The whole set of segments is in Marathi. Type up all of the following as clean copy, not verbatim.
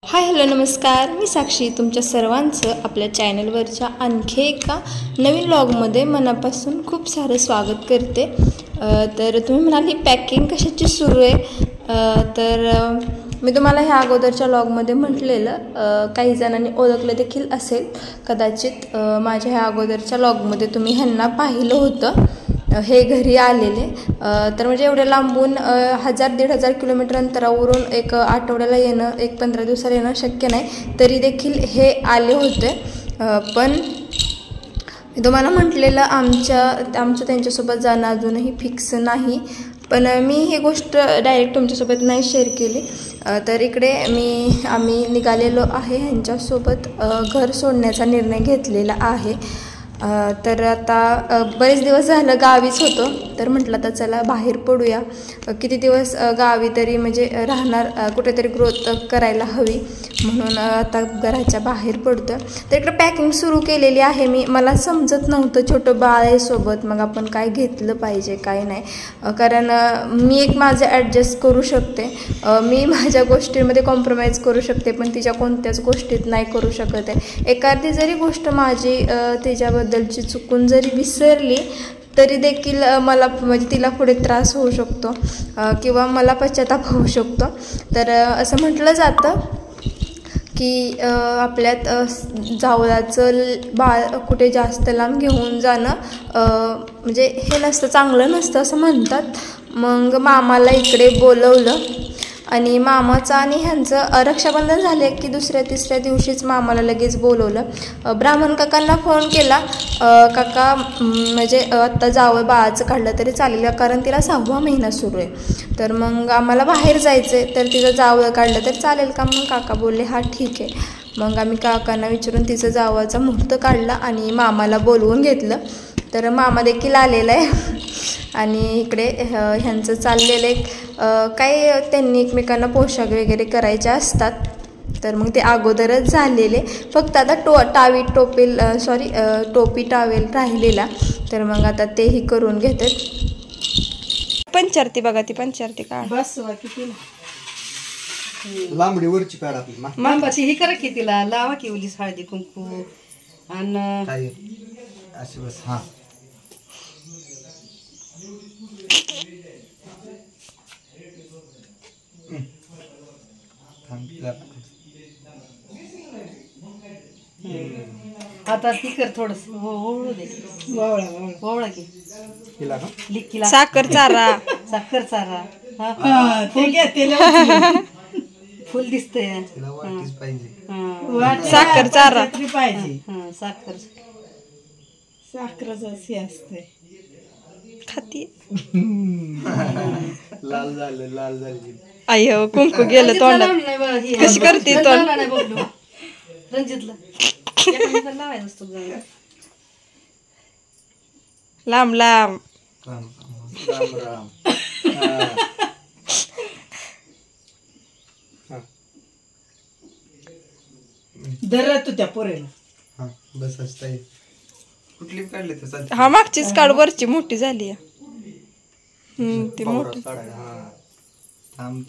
हाय हॅलो नमस्कार, मी साक्षी तुमच्या सर्वांचं आपल्या चॅनलवरच्या आणखी एका नवीन व्लॉगमध्ये मनापासून खूप सारं स्वागत करते। तर तुम्ही म्हणाली पॅकिंग कशाची सुरू आहे, तर मी तुम्हाला ह्या अगोदरच्या व्लॉगमध्ये म्हटलेलं, काही जणांनी ओळखलं देखील असेल कदाचित। माझ्या ह्या अगोदरच्या व्लॉगमध्ये तुम्ही ह्यांना पाहिलं होतं, हे घरी आलेले। तर म्हणजे एवढ्या लांबून 1000-1500 किलोमीटर अंतरावरून एक आठवड्याला येणं, एक 15 दिवसाला येणं शक्य नाही, तरी देखील हे आले होते। पण मी तुम्हाला म्हटलेलं आमचं त्यांच्यासोबत जाणं अजूनही फिक्स नाही, पण मी ही गोष्ट डायरेक्ट तुमच्यासोबत नाही शेअर केली। तर इकडे आम्ही निघालेलो आहे, ह्यांच्यासोबत घर सोडण्याचा निर्णय घेतलेला आहे। तर आता बरेच दिवस झालं गावीच होतो, तर म्हटलं आता चला बाहेर पडूया। किती दिवस गावी तरी म्हणजे राहणार, कुठेतरी ग्रोथ करायला हवी, म्हणून आता घराच्या बाहेर पडतो। तर इकडे पॅकिंग सुरू केलेली आहे मला समजत नव्हतं छोटं बाळ आहे सोबत, मग आपण काय घेतलं पाहिजे काय नाही, कारण मी एक माझं ॲडजस्ट करू शकते, मी माझ्या गोष्टींमध्ये कॉम्प्रोमाइज करू शकते, पण तिच्या कोणत्याच गोष्टीत नाही करू शकत आहे। एखादी जरी गोष्ट माझी तिच्याबद्दलची चुकून जरी विसरली तरी देखील मला म्हणजे तिला पुढे त्रास होऊ शकतो, किंवा मला पश्चाताप होऊ शकतो। तर असं म्हटलं जातं की आपल्यात जावळाचं बाळ कुठे जास्त लांब घेऊन जाणं म्हणजे हे नसतं, चांगलं नसतं असं म्हणतात। मग मामाला इकडे बोलवलं, आणि मामाचं आणि ह्यांचं रक्षाबंधन झाले की दुसऱ्या-तिसऱ्या दिवशीच मामाला लगेच बोलवलं। ब्राह्मण काकांना फोन केला, काका म्हणजे आत्ता जावं बाळाचं काढलं तरी चालेल, कारण तिला 6वा महिना सुरू आहे, तर मग आम्हाला बाहेर जायचं आहे, तर तिचं जावं काढलं तर चालेल का? मग काका बोलले हां ठीक आहे। मग आम्ही काकांना विचारून तिचं जावाचा मुहूर्त काढला आणि मामाला बोलवून घेतलं। तर मामा देखील आलेला आहे, आणि इकडे ह्यांचं चाललेलं एक काही त्यांनी एकमेकांना पोशाख वगैरे करायचे असतात, तर मग ते अगोदरच झालेले, फक्त आता टोपी टावेल राहिलेला, तर मग आता तेही करून घेतात। पंचारती बघा, ती पंचारती का बस किती लांबडी वरची पॅड आपली मांबाची ही करा की, तिला लावा की उलीस हळदी कुंकू आणि काय अशी बस। हा आता ती कर थोडस ओळू दे, ओवळा की हिला का लिक्कीला साखर चारा फुल दिसतंय, हिला वाटीच पाहिजे, साखर चारा पाहिजे, साखरच अशी असते खाती। लाल झाले अय्यो कुंकू गेलं तोंडात, कशी करते तोंड रंजितला लावायचं असतो लांब लांब। राम दर तू त्या पोरेला हा बस असते, कुठली काढली तर चालते। हा मागचीच काढ, वरची मोठी झाली आहे, ती मोठी थांब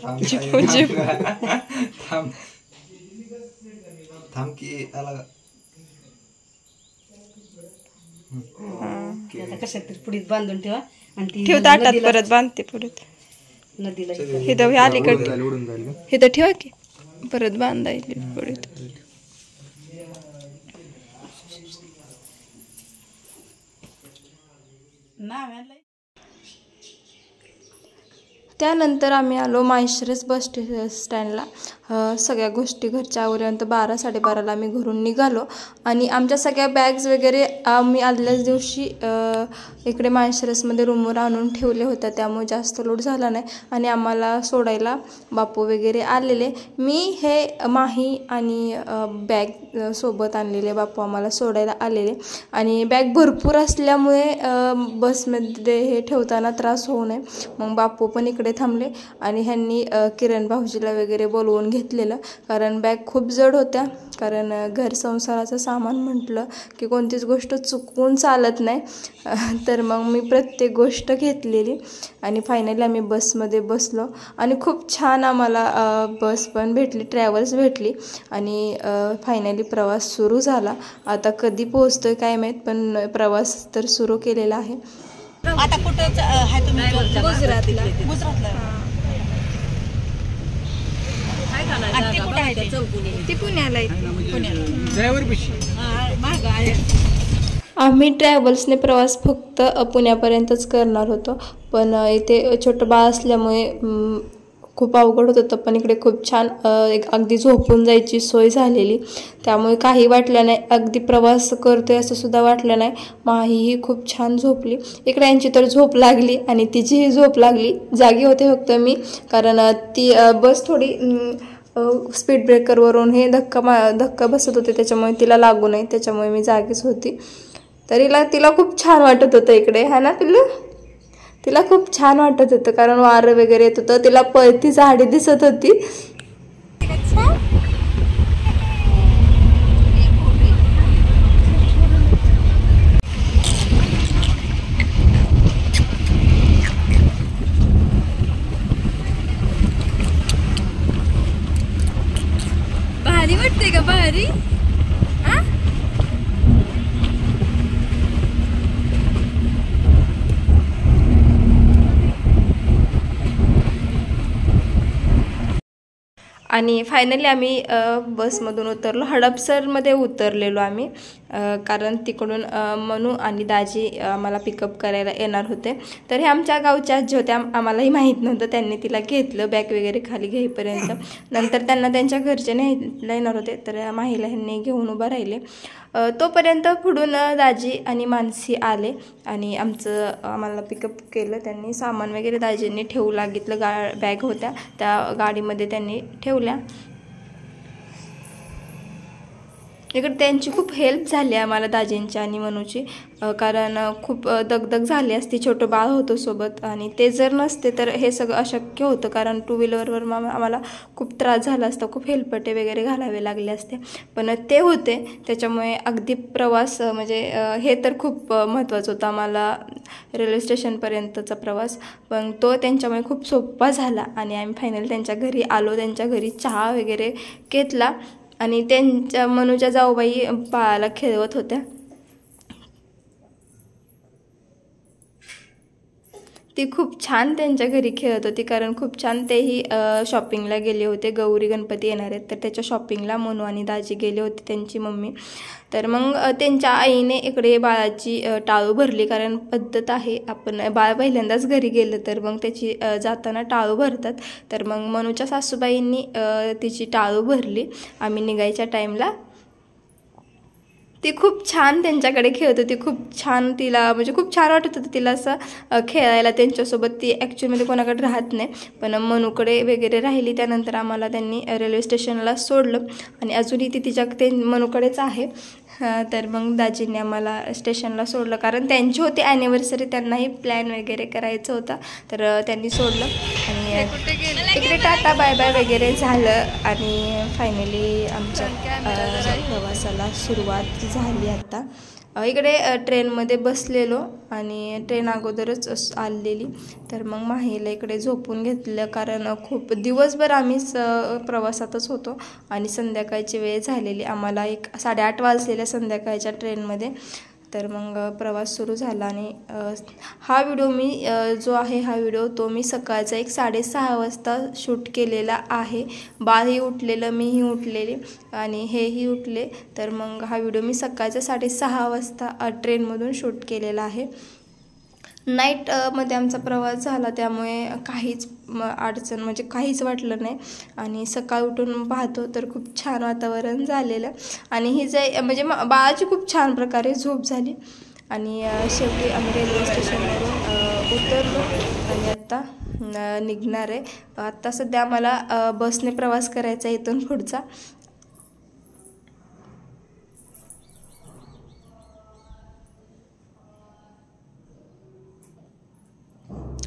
थांब की आला कशात तरी पुढीत बांधून ठेवा, आणि ती ठेव ताटात, परत बांधते पुढे नदीला इथं अलीकडे उडून जाईल इथं ठेवा की, परत बांधायची पुढे। त्यानंतर आम्ही आलो माहेश्वरस बस स्टँडला। सगळ्या गोष्टी घरच्या आवरल्यानंतर 12-12:30ला आम्ही घरून निघालो, आणि आमच्या सगळ्या बॅग्स वगैरे आम्ही आदल्याच दिवशी इकडे माहेश्वरसमध्ये रूमवर आणून ठेवले होत्या, त्यामुळे जास्त लोड झाला नाही, आणि आम्हाला सोडायला बापू वगैरे आलेले। मी हे माही आणि बॅग सोबत आणलेले, बापू आम्हाला सोडायला आलेले, आणि बॅग भरपूर असल्यामुळे बसमध्ये हे ठेवताना त्रास होऊ नये, मग बापू पण इकडे तिकडे थांबले आणि ह्यांनी किरण भाऊजीला वगैरे बोलवून घेतलेलं, कारण बॅग खूप जड होत्या. कारण घर संसाराचं सामान म्हटलं की कोणतीच गोष्ट चुकवून चालत नाही. तर मग मी प्रत्येक गोष्ट घेतलेली आणि फायनली आम्ही बसमध्ये बसलो आणि खूप छान आम्हाला बस पण भेटली, ट्रॅव्हल्स भेटली आणि फायनली प्रवास सुरू झाला. आता कधी पोहोचतोय काय माहीत, पण प्रवास तर सुरू केलेला आहे. आता कुठं आहे तुम्ही? गुजरातला. ती पुण्याला आहे. आम्ही ट्रॅव्हल्सने प्रवास फक्त पुण्यापर्यंतच करणार होतो, पण इथे छोटं बाळ असल्यामुळे खूप अवघड होत होतं. पण इकडे खूप छान अगदी झोपून जायची सोय झालेली, त्यामुळे काही वाटलं नाही. अगदी प्रवास करतोय असं सुद्धा वाटलं नाही. माहीही खूप छान झोपली. इकडे यांची तर झोप लागली आणि तिचीही झोप लागली. जागी होते फक्त मी, कारण ती बस थोडी स्पीड ब्रेकरवरून हे धक्का बसत होते, त्याच्यामुळे तिला लागू नये, त्याच्यामुळे मी जागीच होती. तरीला तिला खूप छान वाटत होतं इकडे, है ना पिल्लू? तिला खूप छान वाटत होतं, कारण वारं वगैरे येत होतं. तिला पळती झाडी दिसत होती. भारी वाटते का? भारी. आणि फायनली आम्ही बसमधून उतरलो. हडपसरमध्ये उतरलेलो आम्ही, कारण तिकडून मनू आणि दाजी आम्हाला पिकअप करायला येणार होते. तर हे आमच्या गावच्या आजी होत्या, आम्हालाही माहीत नव्हतं. त्यांनी तिला घेतलं बॅग वगैरे खाली घेईपर्यंत. नंतर त्यांना त्यांच्या घरचे न्यायला येणार होते, तर माहीला ह्यांनी घेऊन उभं राहिले. तोपर्यंत पुढून दाजी आणि मानसी आले आणि आम्हाला पिकअप केलं त्यांनी. सामान वगैरे दाजींनी ठेवू लागितलं, बॅग होत्या त्या गाडीमध्ये त्यांनी ठेवल्या. इकडे त्यांची खूप हेल्प झाली आम्हाला, दाजींची आणि मनूची, कारण खूप दगदग झाली असती. छोटं बाळ होतं सोबत आणि ते जर नसते तर हे सगळं अशक्य होतं, कारण टू व्हीलरवर आम्हाला खूप त्रास झाला असता, खूप हेलपटे वगैरे घालावे लागले असते. पण ते होते, त्याच्यामुळे अगदी प्रवास म्हणजे हे तर खूप महत्त्वाचं होतं आम्हाला, रेल्वे स्टेशनपर्यंतचा प्रवास. पण तो त्यांच्यामुळे खूप सोपा झाला आणि आम्ही फायनली त्यांच्या घरी आलो. त्यांच्या घरी चहा वगैरे घेतला आणि त्यांच्या मनूच्या जाऊबाई बाळाला खेळवत होत्या. ती खूप छान त्यांच्या घरी खेळत होती, कारण खूप छान तेही शॉपिंगला गेले होते. गौरी गणपती येणार आहेत तर त्याच्या शॉपिंगला मनू आणि दाजी गेले होते, त्यांची मम्मी. तर मग त्यांच्या आईने इकडे बाळाची टाळू भरली, कारण पद्धत आहे, आपण बाळ पहिल्यांदाच घरी गेलं तर मग त्याची जाताना टाळू भरतात. तर मग मनूच्या सासूबाईंनी तिची टाळू भरली आम्ही निघायच्या टाईमला. ती खूप छान त्यांच्याकडे खेळत होती, खूप छान तिला म्हणजे खूप छान वाटत होतं तिला असं खेळायला त्यांच्यासोबत. ती ॲक्च्युअलमध्ये कोणाकडे राहत नाही, पण मनूकडे वगैरे राहिली. त्यानंतर आम्हाला त्यांनी रेल्वे स्टेशनला सोडलं आणि अजूनही ती मनूकडेच आहे. तर मग दाजींनी आम्हाला स्टेशनला सोडलं, कारण त्यांची होती ॲनिव्हर्सरी, त्यांनाही प्लॅन वगैरे करायचं होता, तर त्यांनी सोडलं. आणि तिकडे टाटा बाय बाय वगैरे झालं आणि फायनली आमच्या प्रवासाला सुरुवात झाली. आता इकडे ट्रेनमध्ये बसलेलो आणि ट्रेन अगोदरच आलेली, तर मग माहीला इकडे झोपून घेतलं, कारण खूप दिवसभर आम्ही प्रवासातच होतो आणि संध्याकाळची वेळ झालेली. आम्हाला 8:30 वाजलेल्या संध्याकाळच्या ट्रेनमध्ये. तर मग प्रवास सुरू झाला आणि हा व्हिडिओ तो मी सकाळचा 6:30 वाजता शूट केलेला आहे. बाळही उठलेलं, मीही उठलेली आणि हेही उठले. तर मग हा व्हिडिओ मी सकाळच्या 6:30 वाजता ट्रेनमधून शूट केलेला आहे. नाईटमध्ये आमचा प्रवास झाला, त्यामुळे काहीच अडचण म्हणजे काहीच वाटलं नाही. आणि सकाळ उठून पाहतो तर खूप छान वातावरण झालेलं आणि ही म्हणजे बाळाची खूप छान प्रकारे झोप झाली. आणि शेवटी आम्ही रेल्वे स्टेशनवरून उतरलो आणि आत्ता निघणार आहे. आत्ता सध्या आम्हाला बसने प्रवास करायचा इथून पुढचा.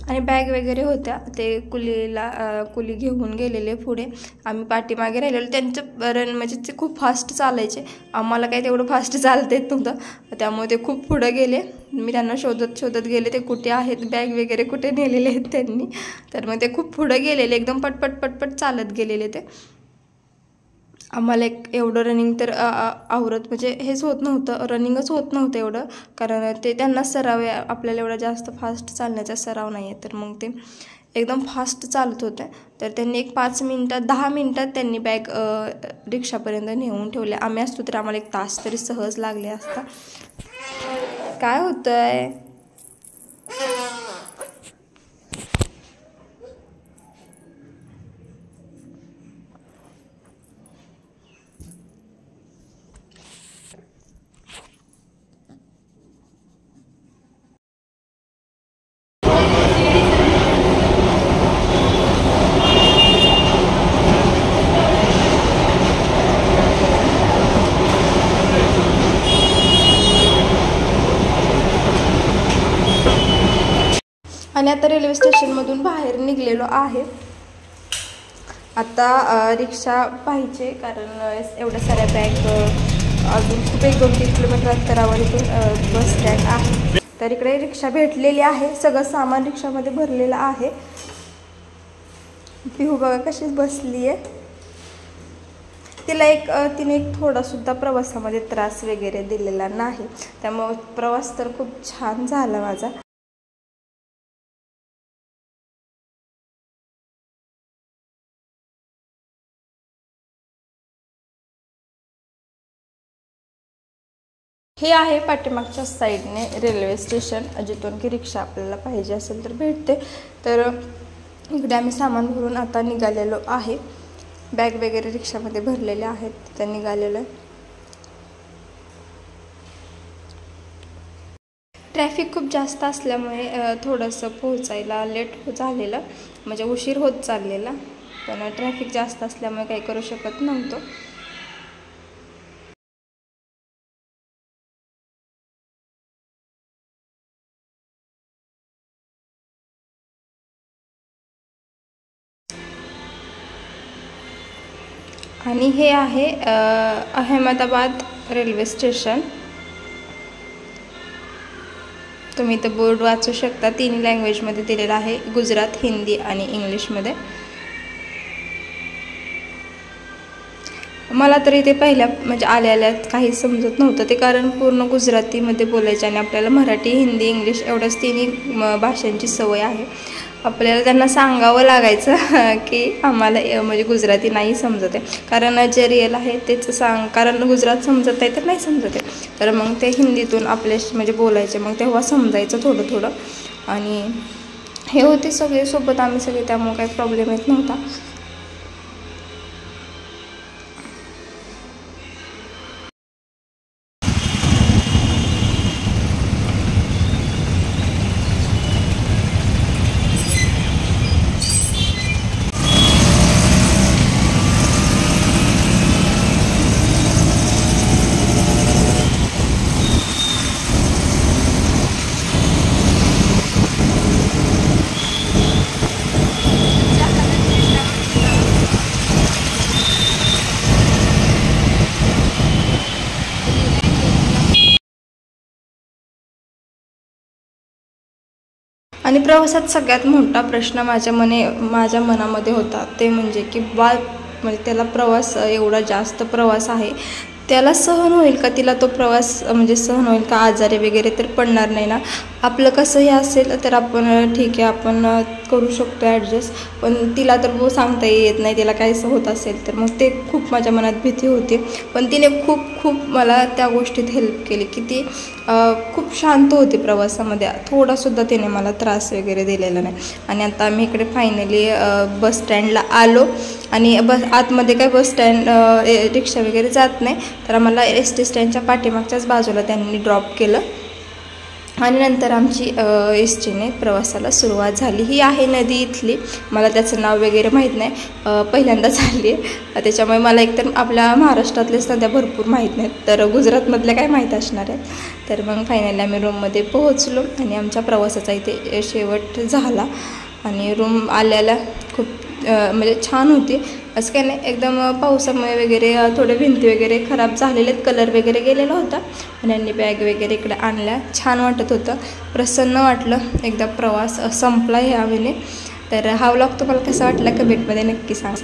आणि बॅग वगैरे होत्या ते कुली घेऊन गेलेले पुढे, आम्ही पाठीमागे राहिलेलो. त्यांचं रन म्हणजे ते खूप फास्ट चालायचे, आम्हाला काही तेवढं फास्ट चालता येत नव्हतं, त्यामुळे ते खूप पुढं गेले. मी त्यांना शोधत गेले ते कुठे आहेत, बॅग वगैरे कुठे नेलेले आहेत त्यांनी. तर मग ते खूप पुढं गेलेले, एकदम पटपट चालत गेलेले ते. आम्हाला एवढं रनिंग तर आवरत म्हणजे हेच होत नव्हतं, रनिंगच होत नव्हतं एवढं, कारण ते त्यांना सराव आहे, आपल्याला एवढा जास्त फास्ट चालण्याचा सराव नाही आहे. तर मग ते एकदम फास्ट चालत होते. तर त्यांनी एक 10 मिनटात त्यांनी बॅग रिक्षापर्यंत नेऊन ठेवले. आम्ही असतो तर आम्हाला 1 तास तरी सहज लागले असता. काय होतंय? आणि आता रेल्वे स्टेशनमधून बाहेर निघलेलो आहे. आता रिक्षा पाहिजे, कारण एवढ्या साऱ्या बॅग अजून खूप 1-2-3 किलोमीटर अंतरावर इथून बस स्टँड आहे. तर इकडे रिक्षा भेटलेली आहे, सगळं सामान रिक्षामध्ये भरलेलं आहे. पिहू बघा कशी बसली आहे. तिने एक थोडासुद्धा प्रवासामध्ये त्रास वगैरे दिलेला नाही, त्यामुळे प्रवास तर खूप छान झाला माझा. हे आहे पाठीमागच्या साईडने रेल्वे स्टेशन, जिथून की रिक्षा आपल्याला पाहिजे असेल तर भेटते. तर इकडे आम्ही सामान भरून आता निघालेलो आहे. बॅग वगैरे रिक्षामध्ये भरलेले आहेत, तिथं निघालेलो आहे. ट्रॅफिक खूप जास्त असल्यामुळे थोडंसं पोहोचायला लेट झालेलं, म्हणजे उशीर होत चाललेला, पण ट्रॅफिक जास्त असल्यामुळे काही करू शकत नव्हतो. आणि हे आहे अहमदाबाद रेल्वे स्टेशन. तुम्ही इथं बोर्ड वाचू शकता, 3 लँग्वेजमध्ये दिलेला आहे, गुजरात, हिंदी आणि इंग्लिशमध्ये. मला तरी ते पहिल्या म्हणजे आल्या काही समजत नव्हतं ते, कारण पूर्ण गुजरातीमध्ये बोलायचे आणि आपल्याला मराठी, हिंदी, इंग्लिश एवढंच 3 भाषांची सवय आहे. आपल्याला त्यांना सांगावं लागायचं की आम्हाला म्हणजे गुजराती नाही समजत आहे, कारण जे रिअल आहे तेच कारण गुजरात समजत आहे तर नाही समजत आहे. तर मग ते हिंदीतून आपले म्हणजे बोलायचे, मग तेव्हा समजायचं थोडं. आणि हे होते सगळे सोबत, आम्ही सगळे, त्यामुळे काही प्रॉब्लेम येत नव्हता. आणि प्रवासात सगळ्यात मोठा प्रश्न माझ्या मनामध्ये होता ते म्हणजे की म्हणजे त्याला प्रवास एवढा जास्त प्रवास आहे, त्याला सहन होईल का, तिला तो प्रवास म्हणजे सहन होईल का, आजारी वगैरे तर पडणार नाही ना. आपलं कसं हे असेल तर आपण ठीक आहे, आपण करू शकतो ॲडजस्ट, पण तिला तर सांगता येत नाही, तिला काय होत असेल तर. मग ते खूप माझ्या मनात भीती होती. पण तिने खूप मला त्या गोष्टीत हेल्प केली की ती खूप शांत होती प्रवासामध्ये, थोडासुद्धा तिने मला त्रास वगैरे दिलेला नाही. आणि आता आम्ही इकडे फायनली बस स्टँडला आलो. आणि आतमध्ये काय बस स्टँड रिक्षा वगैरे जात नाही, तर आम्हाला ST स्टँडच्या पाठीमागच्याच बाजूला त्यांनी ड्रॉप केलं. आणि नंतर आमची एसटीने प्रवासाला सुरुवात झाली. ही आहे नदी इथली, मला त्याचं नाव वगैरे माहीत नाही, पहिल्यांदाच आली आहे. त्याच्यामुळे मला एकतर आपल्या महाराष्ट्रातलेच नद्या भरपूर माहीत नाहीत, तर गुजरातमधल्या काय माहीत असणार आहेत. तर मग फायनली आम्ही रूममध्ये पोहोचलो आणि आमच्या प्रवासाचा इथे शेवट झाला. आणि रूम आल्याला खूप म्हणजे छान होती, असं काही नाही. एकदम पावसामुळे वगैरे थोडे भिंती वगैरे खराब झालेले, कलर वगैरे गेलेला होता. आणि यांनी बॅग वगैरे इकडे आणल्या. छान वाटत होतं, प्रसन्न वाटलं. एकदा प्रवास संपला ह्यावेळी. तर हा व्लॉग तुम्हाला कसा वाटला कमेंटमध्ये नक्की सांगा.